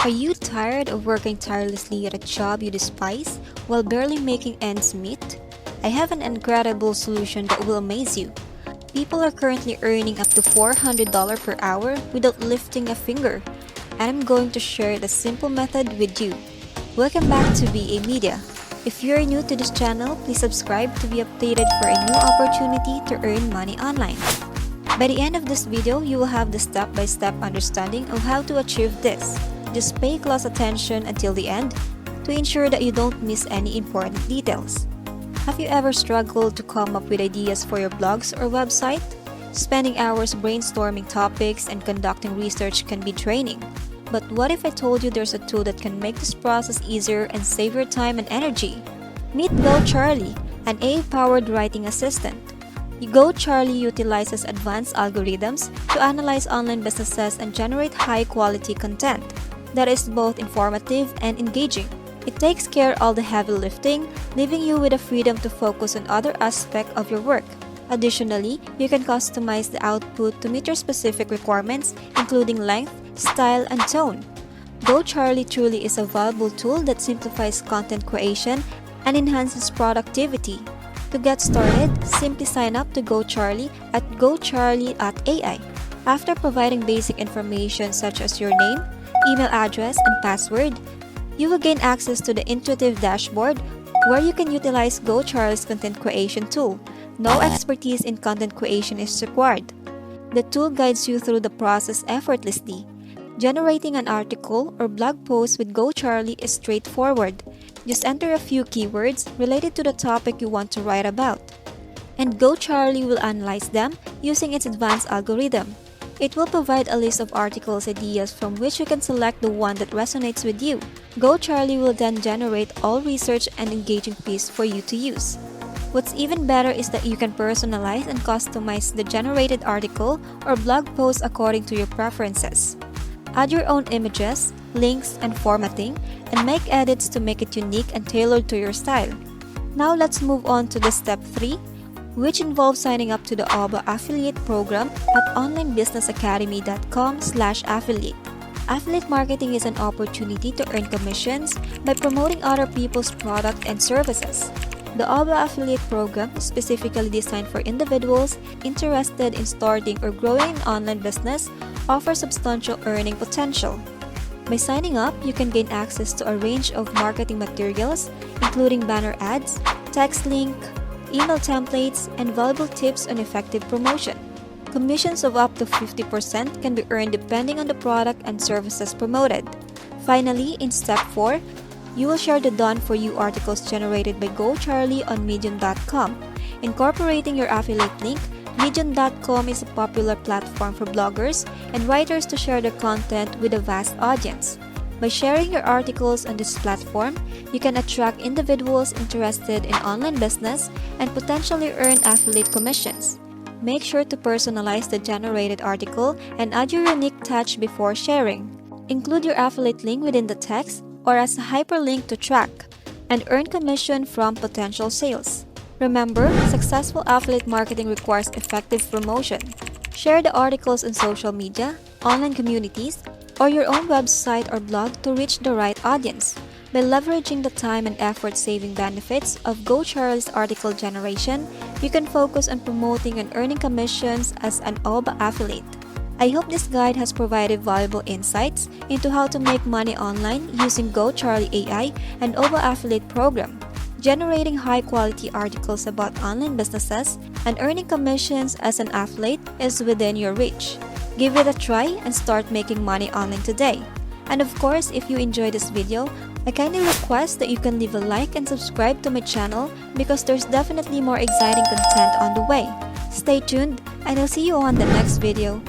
Are you tired of working tirelessly at a job you despise while barely making ends meet? I have an incredible solution that will amaze you. People are currently earning up to $400 per hour without lifting a finger, and I'm going to share the simple method with you. Welcome back to VA Media. If you're new to this channel, please subscribe to be updated for a new opportunity to earn money online. By the end of this video, you will have the step-by-step understanding of how to achieve this. Just pay close attention until the end to ensure that you don't miss any important details. Have you ever struggled to come up with ideas for your blogs or website? Spending hours brainstorming topics and conducting research can be draining. But what if I told you there's a tool that can make this process easier and save your time and energy? Meet GoCharlie, an AI-powered writing assistant. GoCharlie utilizes advanced algorithms to analyze online businesses and generate high-quality content that is both informative and engaging. It takes care of all the heavy lifting, leaving you with the freedom to focus on other aspects of your work. Additionally, you can customize the output to meet your specific requirements, including length, style, and tone. GoCharlie truly is a valuable tool that simplifies content creation and enhances productivity. To get started, simply sign up to GoCharlie at gocharlie.ai. After providing basic information such as your name, email address, and password, you will gain access to the intuitive dashboard where you can utilize GoCharlie's content creation tool. No expertise in content creation is required. The tool guides you through the process effortlessly. Generating an article or blog post with GoCharlie is straightforward. Just enter a few keywords related to the topic you want to write about, and GoCharlie will analyze them using its advanced algorithm. It will provide a list of articles ideas from which you can select the one that resonates with you. GoCharlie will then generate all research and engaging pieces for you to use. What's even better is that you can personalize and customize the generated article or blog post according to your preferences. Add your own images, links, and formatting, and make edits to make it unique and tailored to your style. Now let's move on to the step 3, which involves signing up to the OBA affiliate program at onlinebusinessacademy.com/affiliate. Affiliate marketing is an opportunity to earn commissions by promoting other people's products and services. The OBA affiliate program is specifically designed for individuals interested in starting or growing an online business, offers substantial earning potential. By signing up, you can gain access to a range of marketing materials, including banner ads, text link, email templates, and valuable tips on effective promotion. Commissions of up to 50% can be earned depending on the product and services promoted. Finally, in step 4, you will share the done-for-you articles generated by GoCharlie on Medium.com. Incorporating your affiliate link, Medium.com is a popular platform for bloggers and writers to share their content with a vast audience. By sharing your articles on this platform, you can attract individuals interested in online business and potentially earn affiliate commissions. Make sure to personalize the generated article and add your unique touch before sharing. Include your affiliate link within the text or as a hyperlink to track, and earn commission from potential sales. Remember, successful affiliate marketing requires effective promotion. Share the articles on social media, online communities, or your own website or blog to reach the right audience. By leveraging the time and effort-saving benefits of GoCharlie's article generation, you can focus on promoting and earning commissions as an OBA affiliate. I hope this guide has provided valuable insights into how to make money online using GoCharlie AI and OBA affiliate program. Generating high-quality articles about online businesses and earning commissions as an affiliate is within your reach. Give it a try and start making money online today. And of course, if you enjoyed this video, I kindly request that you can leave a like and subscribe to my channel because there's definitely more exciting content on the way. Stay tuned, and I'll see you on the next video.